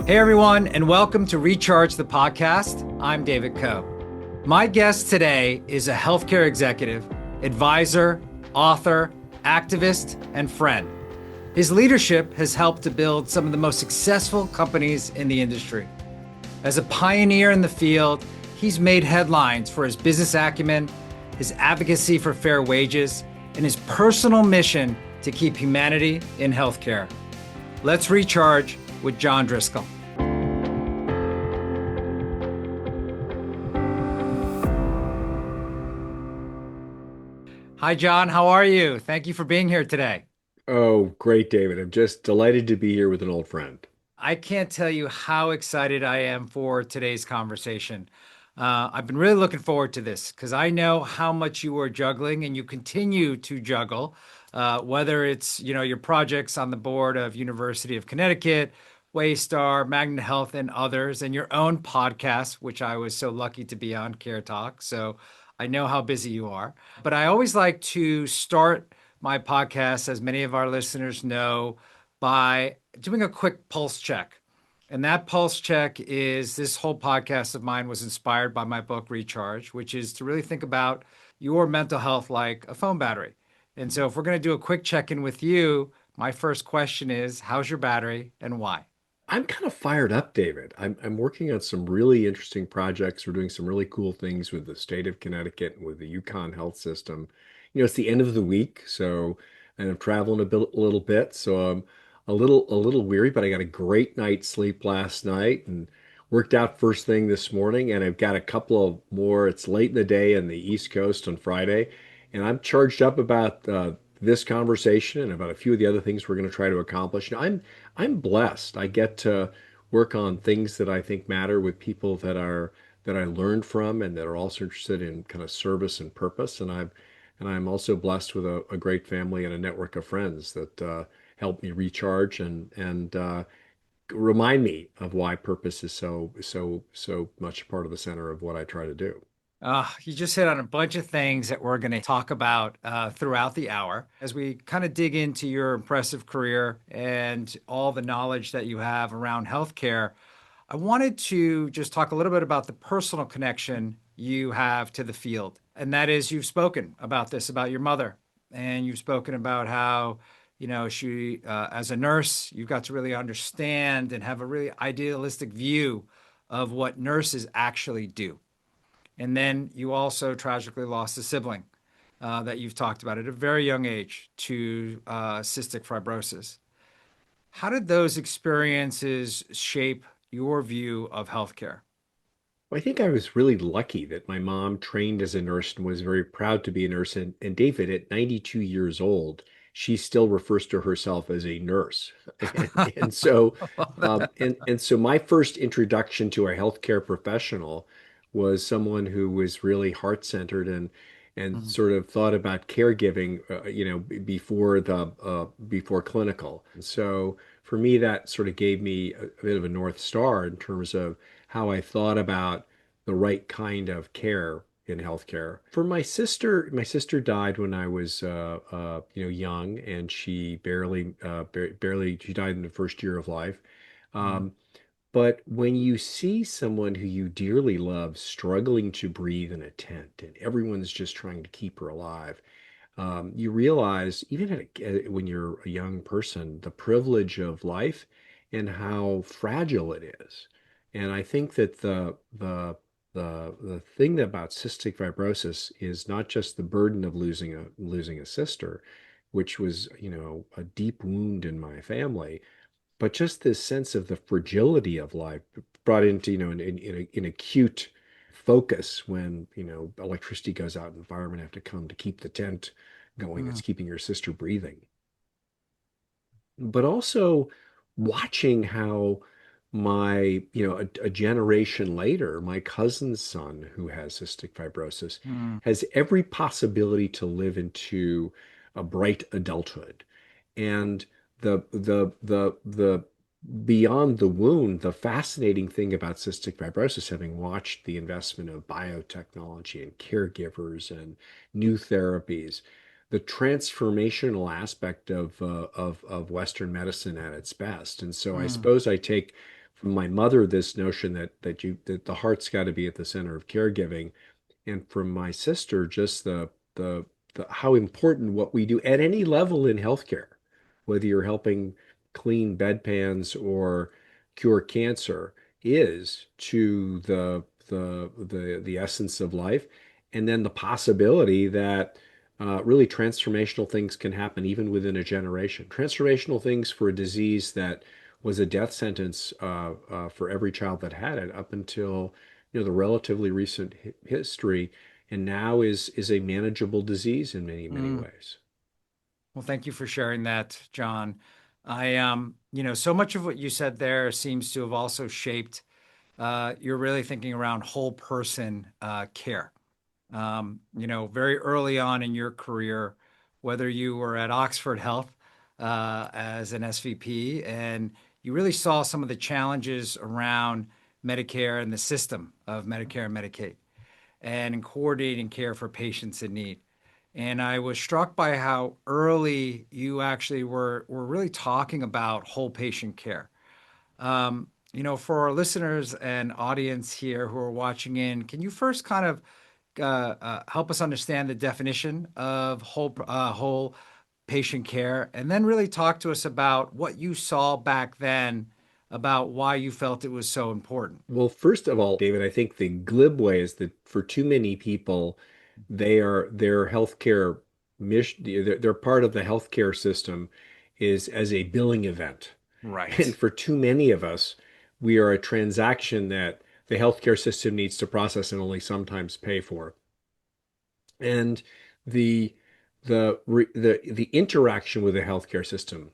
Hey everyone, and welcome to Recharge the Podcast. I'm David Coe. My guest today is a healthcare executive, advisor, author, activist, and friend. His leadership has helped to build some of the most successful companies in the industry. As a pioneer in the field, he's made headlines for his business acumen, his advocacy for fair wages, and his personal mission to keep humanity in healthcare. Let's recharge with John Driscoll. Hi, John. How are you? Thank you for being here today. Oh, great, David. I'm just delighted to be here with an old friend. I can't tell you how excited I am for today's conversation. I've been really looking forward to this because I know how much you are juggling and you continue to juggle, whether it's, your projects on the board of University of Connecticut, Waystar, Magnet Health, and others, and your own podcast, which I was so lucky to be on, Care Talk. So I know how busy you are. But I always like to start my podcast, as many of our listeners know, by doing a quick pulse check. And that pulse check is this whole podcast of mine was inspired by my book, Recharge, which is to really think about your mental health like a phone battery. And so, if we're going to do a quick check in with you, my first question is, how's your battery and why? I'm kind of fired up, David. I'm working on some really interesting projects. We're doing some really cool things with the state of Connecticut and with the UConn Health system. It's the end of the week, so and I'm traveling a little bit, so I'm a little weary, but I got a great night's sleep last night and worked out first thing this morning, and I've got a couple of more. It's late in the day on the East Coast on Friday, and I'm charged up about this conversation and about a few of the other things we're going to try to accomplish. I'm blessed. I get to work on things that I think matter with people that I learned from and that are also interested in kind of service and purpose. And I'm also blessed with a great family and a network of friends that help me recharge and remind me of why purpose is so much a part of the center of what I try to do. You just hit on a bunch of things that we're going to talk about throughout the hour as we kind of dig into your impressive career and all the knowledge that you have around healthcare. I wanted to just talk a little bit about the personal connection you have to the field. And that is, you've spoken about this, about your mother, and you've spoken about how, she, as a nurse, you've got to really understand and have a really idealistic view of what nurses actually do. And then you also tragically lost a sibling that you've talked about at a very young age to cystic fibrosis. How did those experiences shape your view of healthcare? I think I was really lucky that my mom trained as a nurse and was very proud to be a nurse. And David, at 92 years old, she still refers to herself as a nurse. And so, and so my first introduction to a healthcare professional was someone who was really heart-centered and Mhm. sort of thought about caregiving, before clinical. And so for me, that sort of gave me a bit of a North Star in terms of how I thought about the right kind of care in healthcare. For my sister died when I was young, and she barely she died in the first year of life. Mhm. Um, but when you see someone who you dearly love struggling to breathe in a tent, and everyone's just trying to keep her alive, you realize, even when you're a young person, the privilege of life and how fragile it is. And I think that the thing about cystic fibrosis is not just the burden of losing a sister, which was, a deep wound in my family, but just this sense of the fragility of life brought into, in acute focus when, electricity goes out and firemen have to come to keep the tent going. It's Mhm. keeping your sister breathing. But also watching how a generation later, my cousin's son, who has cystic fibrosis, Mhm. has every possibility to live into a bright adulthood. And the beyond the wound, the fascinating thing about cystic fibrosis, having watched the investment of biotechnology and caregivers and new therapies, the transformational aspect of Western medicine at its best. And so I Mhm. suppose I take from my mother this notion that the heart's got to be at the center of caregiving, and from my sister just the how important what we do at any level in healthcare, whether you're helping clean bedpans or cure cancer, is to the essence of life, and then the possibility that really transformational things can happen even within a generation. Transformational things for a disease that was a death sentence for every child that had it up until the relatively recent history, and now is a manageable disease in many Mm. ways. Well, thank you for sharing that, John. So much of what you said there seems to have also shaped you're really thinking around whole person care. Very early on in your career, whether you were at Oxford Health as an SVP, and you really saw some of the challenges around Medicare and the system of Medicare and Medicaid, and in coordinating care for patients in need. And I was struck by how early you actually were really talking about whole patient care. For our listeners and audience here who are watching in, can you first kind of help us understand the definition of whole patient care, and then really talk to us about what you saw back then about why you felt it was so important? Well, first of all, David, I think the glib way is that for too many people, their healthcare mission, they're part of the healthcare system is as a billing event. And Right. for too many of us, we are a transaction that the healthcare system needs to process and only sometimes pay for. And the the interaction with the healthcare system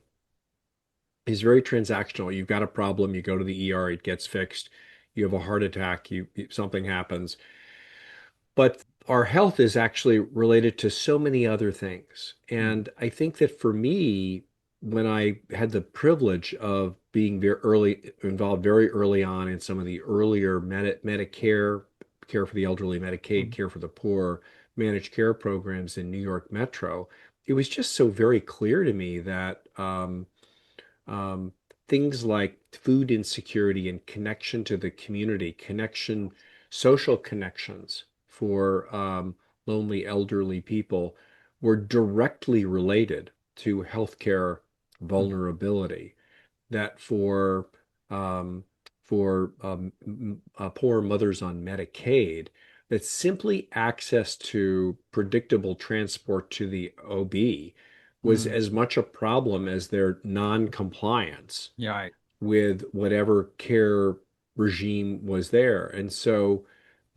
is very transactional. You've got a problem, you go to the ER, it gets fixed. You have a heart attack, something happens. But our health is actually related to so many other things. Mm. And I think that for me, when I had the privilege of being very early involved very early on in some of the earlier Medicare, care for the elderly, Medicaid, Mm. care for the poor, managed care programs in New York Metro, it was just so very clear to me that um, things like food insecurity and connection to the community, social connections for lonely elderly people were directly related to healthcare Mm. vulnerability. That um, for poor mothers on Medicaid, that simply access to predictable transport to the OB was Mm. as much a problem as their non-compliance Yeah. with whatever care regime was there. And so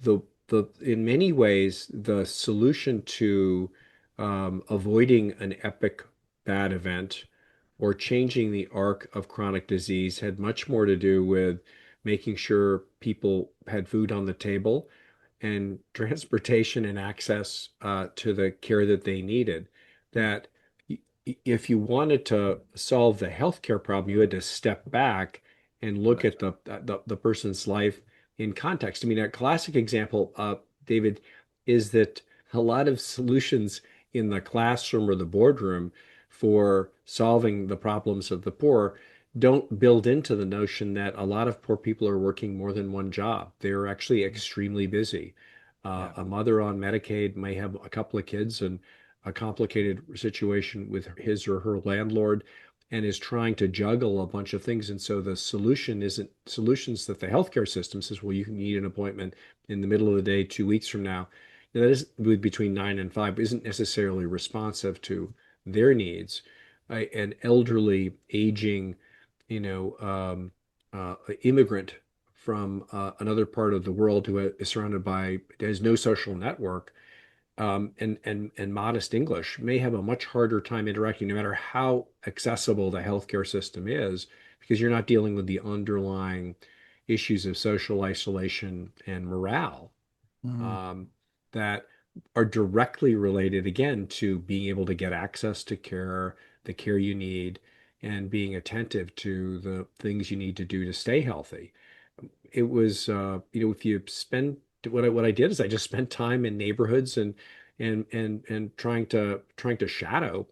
the the in many ways the solution to avoiding an epic bad event or changing the arc of chronic disease had much more to do with making sure people had food on the table and transportation and access to the care that they needed. Mm. That if you wanted to solve the healthcare problem, you had to step back and look Right. at the person's life in context. I mean, a classic example, David, is that a lot of solutions in the classroom or the boardroom for solving the problems of the poor don't build into the notion that a lot of poor people are working more than one job. They're actually extremely busy. Yeah. A mother on Medicaid may have a couple of kids and a complicated situation with his or her landlord and is trying to juggle a bunch of things. And so the solution isn't solutions that the healthcare system says, well, you can need an appointment in the middle of the day, 2 weeks from now. That is between 9 and 5, isn't necessarily responsive to their needs. An elderly, aging, you know, immigrant from another part of the world who is surrounded by has no social network and modest English may have a much harder time interacting, no matter how accessible the healthcare system is, because you're not dealing with the underlying issues of social isolation and morale Mm. um, that are directly related again to being able to get access to care, the care you need, and being attentive to the things you need to do to stay healthy. It was, if you spend what I did is I just spent time in neighborhoods and trying to shadow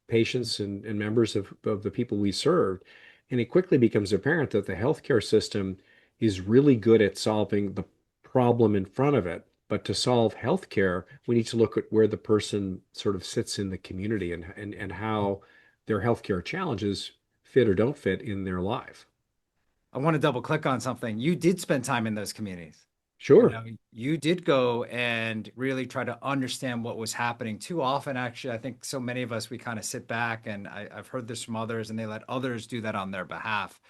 patients and members of the people we served. And it quickly becomes apparent that the healthcare system is really good at solving the problem in front of it. But to solve healthcare, we need to look at where the person sort of sits in the community and how their healthcare challenges fit or don't fit in their life. I want to double click on something. You did spend time in those communities. You Sure. know, you did go and really try to understand what was happening. Too often, actually, I think so many of us, we kind of sit back, and I've heard this from others, and they let others do that on their behalf.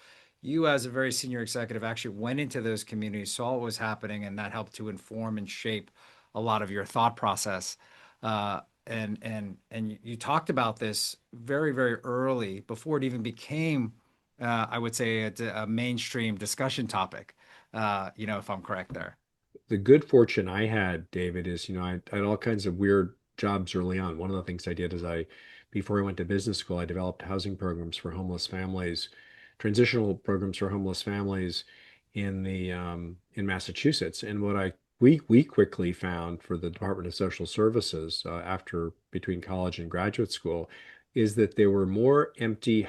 You, as a very senior executive, actually went into those communities, saw what was happening, and that helped to inform and shape a lot of your thought process. And you talked about this very, very early before it even became, I would say, a mainstream discussion topic. If I'm correct there. The good fortune I had, David, is, I had all kinds of weird jobs early on. One of the things I did is before I went to business school, I developed housing programs for homeless families, transitional programs for homeless families in Massachusetts. And we quickly found for the Department of Social Services after between college and graduate school is that there were more empty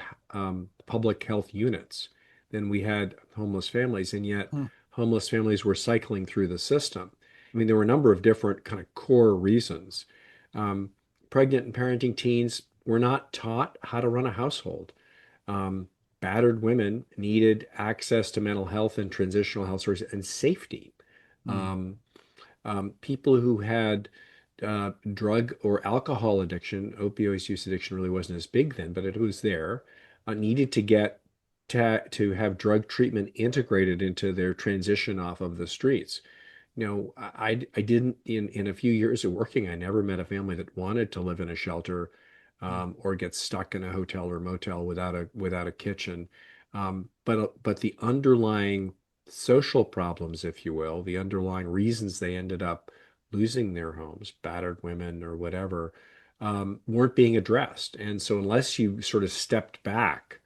public health units than we had homeless families, and yet Hmm. homeless families were cycling through the system. I mean, there were a number of different kind of core reasons. Um, Pregnant and parenting teens were not taught how to run a household. Um, Battered women needed access to mental health and transitional health services and safety. Hmm. Um, People who had drug or alcohol addiction, opioid use addiction really wasn't as big then, but it was there, needed to get to have drug treatment integrated into their transition off of the streets. I didn't in a few years of working, I never met a family that wanted to live in a shelter or get stuck in a hotel or motel without a kitchen. But the underlying social problems, if you will, the underlying reasons they ended up losing their homes, battered women or whatever, weren't being addressed. And so unless you sort of stepped back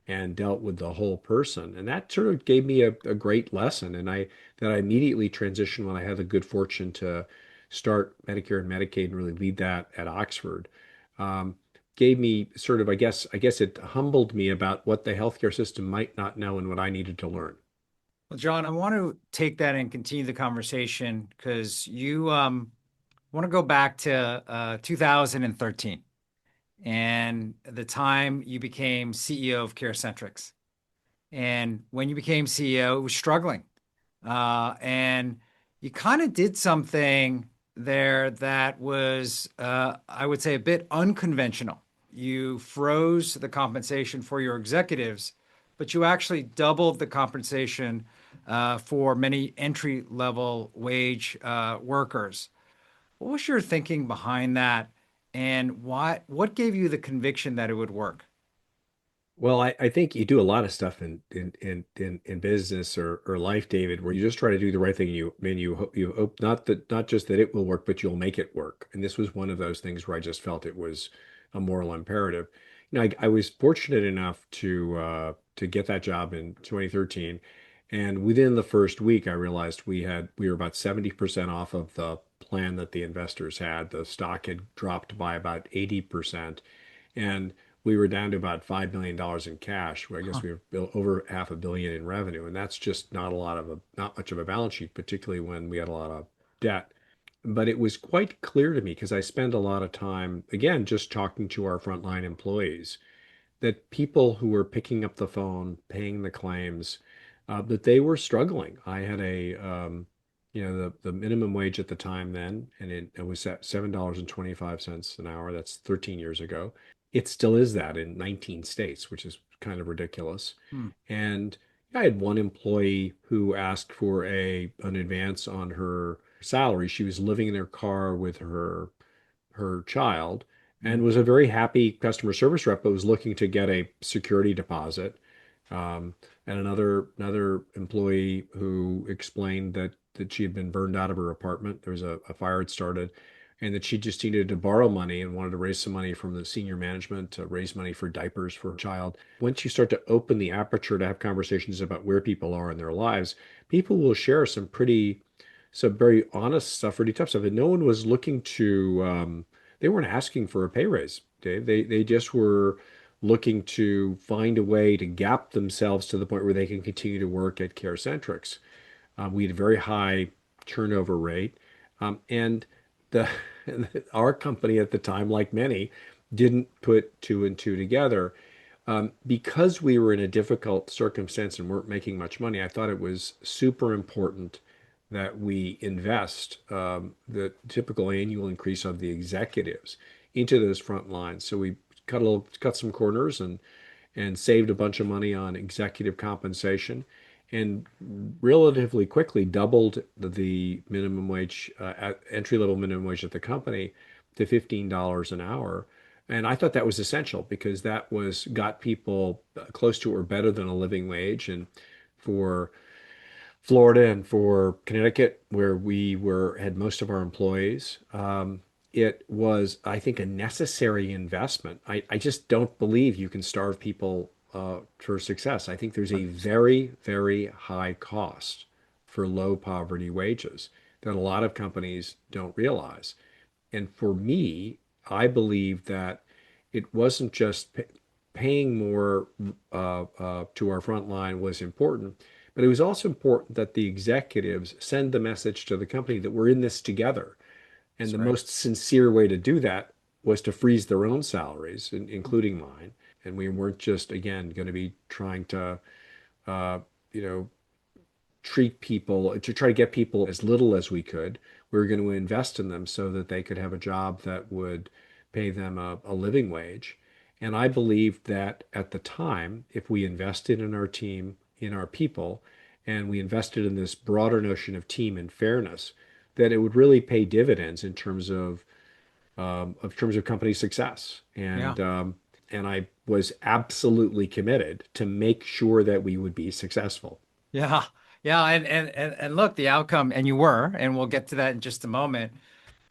and dealt with the whole person, and that sort of gave me a great lesson, and I immediately transitioned when I had the good fortune to start Medicare and Medicaid and really lead that at Oxford. Um, Gave me sort of, I guess it humbled me about what the healthcare system might not know and what I needed to learn. Well, John, I want to take that and continue the conversation because you want to go back to 2013 and the time you became CEO of CareCentrix. And when you became CEO, it was struggling. And you kind of did something there that was, I would say, a bit unconventional. You froze the compensation for your executives, but you actually doubled the compensation for many entry level wage workers. What was your thinking behind that? And what gave you the conviction that it would work? Well, I think you do a lot of stuff in business or life, David, where you just try to do the right thing. You hope not just that it will work, but you'll make it work. And this was one of those things where I just felt it was a moral imperative. I was fortunate enough to get that job in 2013, and within the first week, I realized we were about 70% off of the plan that the investors had. The stock had dropped by about 80%, and we were down to about $5 million in cash. I guess Huh. we were over half a billion in revenue, and that's just not much of a balance sheet, particularly when we had a lot of debt. But it was quite clear to me because I spend a lot of time, again, just talking to our frontline employees, that people who were picking up the phone, paying the claims, that they were struggling. I had the minimum wage at the time then, and it was at $7.25 an hour. That's 13 years ago. It still is that in 19 states, which is kind of ridiculous. Hmm. And I had one employee who asked for an advance on her salary. She was living in her car with her child and Hmm. was a very happy customer service rep, but was looking to get a security deposit. And another employee who explained that she had been burned out of her apartment. There was a fire had started, and that she just needed to borrow money and wanted to raise some money from the senior management to raise money for diapers for her child. Once you start to open the aperture to have conversations about where people are in their lives, people will share some very honest stuff, pretty tough stuff. And no one was looking to they weren't asking for a pay raise, Dave. They just were looking to find a way to gap themselves to the point where they can continue to work at CareCentrix. We had a very high turnover rate, and the our company at the time, like many, didn't put two and two together. Because we were in a difficult circumstance and weren't making much money, I thought it was super important that we invest the typical annual increase of the executives into those front lines. So we cut some corners and saved a bunch of money on executive compensation and relatively quickly doubled the minimum wage, entry level minimum wage at the company to $15 an hour. And I thought that was essential because that was got people close to or better than a living wage. And for Florida and for Connecticut, where we were had most of our employees, it was, I think, a necessary investment. I just don't believe you can starve people for success. I think there's a 100%. very, very high cost for low poverty wages that a lot of companies don't realize. And for me, I believe that it wasn't just paying more to our front line was important, but it was also important that the executives send the message to the company that we're in this together. And That's the right. most sincere way to do that was to freeze their own salaries, including mine. And we weren't just, again, going to be trying to, uh, you know, treat people, to try to get people as little as we could. We were going to invest in them so that they could have a job that would pay them a living wage. And I believed that at the time, if we invested in our team, in our people, and we invested in this broader notion of team and fairness, that it would really pay dividends in terms of company success. Yeah. And I was absolutely committed to make sure that we would be successful. Yeah. Yeah. And look, the outcome, and you were, and we'll get to that in just a moment.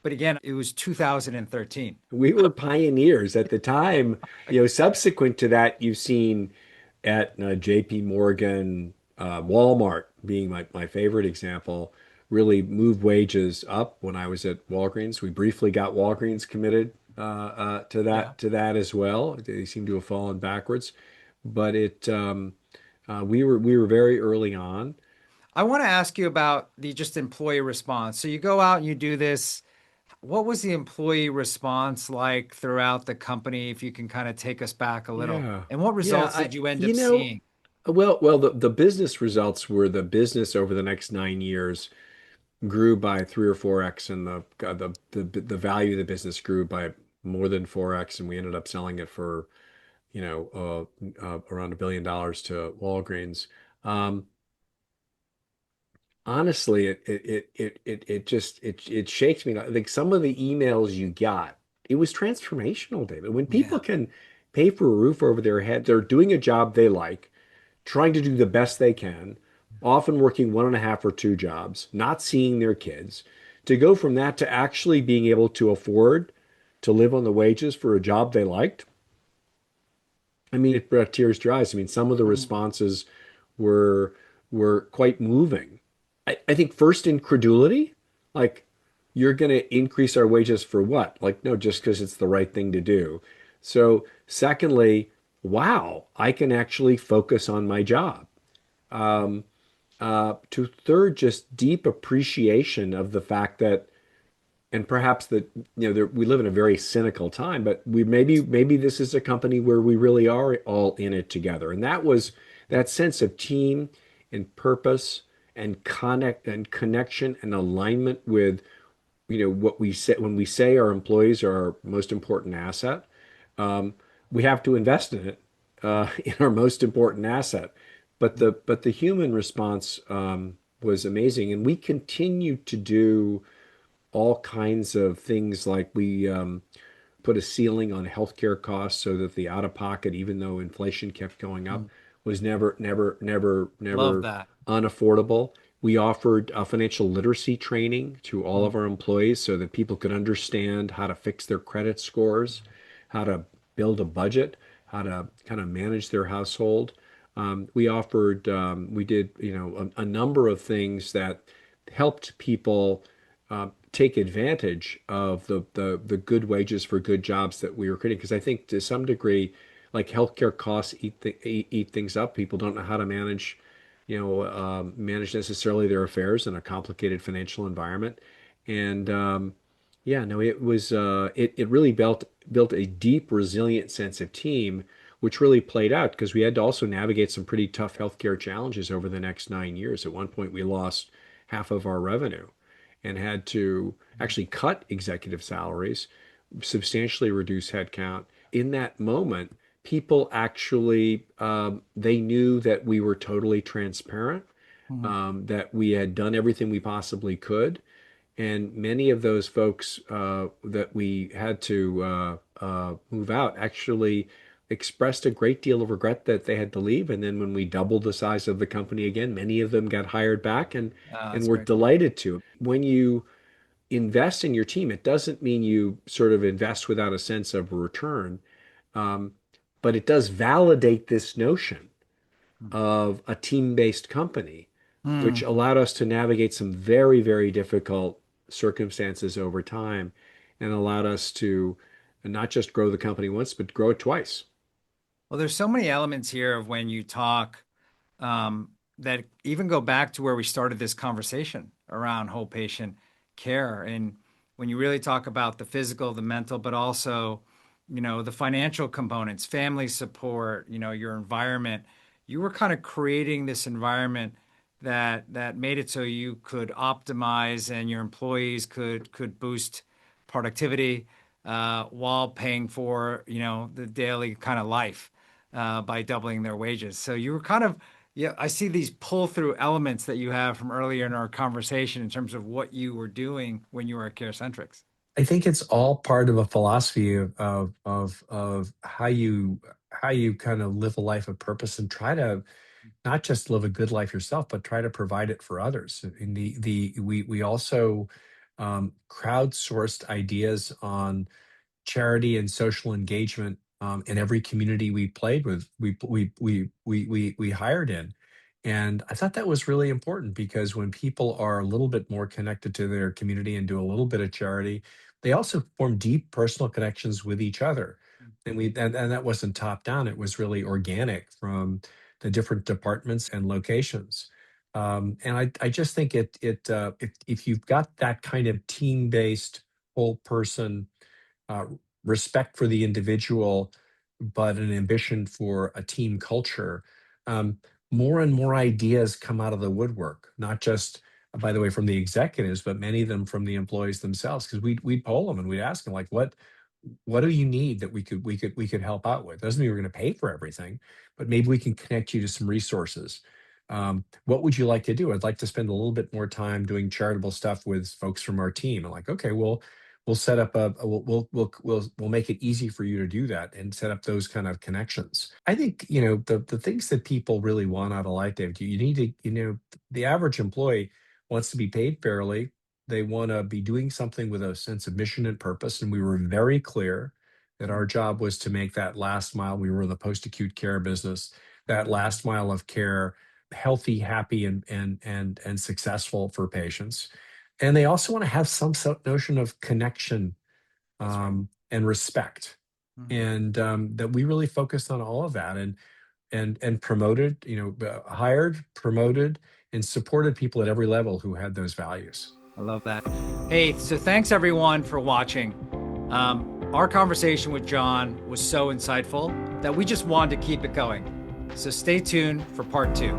But again, it was 2013. We were pioneers at the time. Subsequent to that, you've seen at JP Morgan, Walmart being my favorite example, really move wages up. When I was at Walgreens, we briefly got Walgreens committed to Yeah. that as well. They seem to have fallen backwards, but we were very early on. I want to ask you about the just employee response. So you go out and you do this. What was the employee response like throughout the company, if you can kind of take us back a little? Yeah. And what Yeah, results I did you end you up know, seeing? the business results were the business over the next 9 years grew by 3 or 4x, and the value of the business grew by more than 4x, and we ended up selling it for, around $1 billion to Walgreens. Um, Honestly, it shakes me. Like some of the emails you got, it was transformational, David. When people Yeah. can pay for a roof over their head, they're doing a job they like, trying to do the best they can, often working one and a half or two jobs, not seeing their kids, to go from that to actually being able to afford to live on the wages for a job they liked. I mean, it brought tears to your eyes. I mean, some of the Mm. responses were were quite moving. I think first incredulity, like you're going to increase our wages for what? Like, no, just because it's the right thing to do. So, secondly, wow, I can actually focus on my job. To third, just deep appreciation of the fact that, and perhaps that, we live in a very cynical time, but maybe this is a company where we really are all in it together. And that was that sense of team and purpose and connection and alignment with, what we say when we say our employees are our most important asset. We have to invest in it, in our most important asset. But the human response was amazing, and we continue to do all kinds of things, like we put a ceiling on healthcare costs so that the out of pocket, even though inflation kept going up, Mm. was never, never, never, Love never that. unaffordable. We offered financial literacy training to all of Mm. our employees so that people could understand how to fix their credit scores, how to build a budget, how to kind of manage their household. We did, a number of things that helped people take advantage of the good wages for good jobs that we were creating. Because I think to some degree, like healthcare costs eat things up. People don't know how to manage, manage necessarily their affairs in a complicated financial environment. And yeah, no, it was it really built a deep, resilient sense of team, which really played out because we had to also navigate some pretty tough healthcare challenges over the next 9 years. At one point, we lost half of our revenue and had to actually cut executive salaries, substantially reduce headcount. In that moment, people actually they knew that we were totally transparent, Mhm. that we had done everything we possibly could, and many of those folks that we had to move out actually expressed a great deal of regret that they had to leave. And then when we doubled the size of the company again, many of them got hired back and That's were great. delighted to. When you invest in your team, it doesn't mean you sort of invest without a sense of return, um, but it does validate this notion of a team-based company, which Mm. allowed us to navigate some very, very difficult circumstances over time and allowed us to not just grow the company once, but grow it twice. Well, there's so many elements here of when you talk that even go back to where we started this conversation around whole patient care. And when you really talk about the physical, the mental, but also, the financial components, family support, your environment, you were kind of creating this environment that made it so you could optimize and your employees could boost productivity while paying for, the daily kind of life by doubling their wages. So you were kind of, yeah, I see these pull through elements that you have from earlier in our conversation in terms of what you were doing when you were at CareCentrix. I think it's all part of a philosophy of how you kind of live a life of purpose and try to not just live a good life yourself, but try to provide it for others. And we also crowdsourced ideas on charity and social engagement in every community we played with, we hired in. And I thought that was really important because when people are a little bit more connected to their community and do a little bit of charity, they also form deep personal connections with each other. And that wasn't top down; it was really organic from the different departments and locations. And I just think if you've got that kind of team based whole person uh, respect for the individual, but an ambition for a team culture, um, more and more ideas come out of the woodwork, not just, by the way, from the executives, but many of them from the employees themselves. Because we'd poll them and we'd ask them, like, what do you need that we could help out with? Doesn't mean we're going to pay for everything, but maybe we can connect you to some resources. What would you like to do? I'd like to spend a little bit more time doing charitable stuff with folks from our team. I'm like, okay, well, we'll set up we'll make it easy for you to do that and set up those kind of connections. I think, the things that people really want out of life, Dave, you need to, the average employee wants to be paid fairly. They want to be doing something with a sense of mission and purpose. And we were very clear that our job was to make that last mile. We were in the post-acute care business, that last mile of care healthy, happy, and successful for patients. And they also want to have some notion of connection That's right. and respect. Mhm. And that we really focused on all of that and promoted, hired, promoted, and supported people at every level who had those values. I love that. Hey, so thanks everyone for watching. Our conversation with John was so insightful that we just wanted to keep it going. So stay tuned for part two.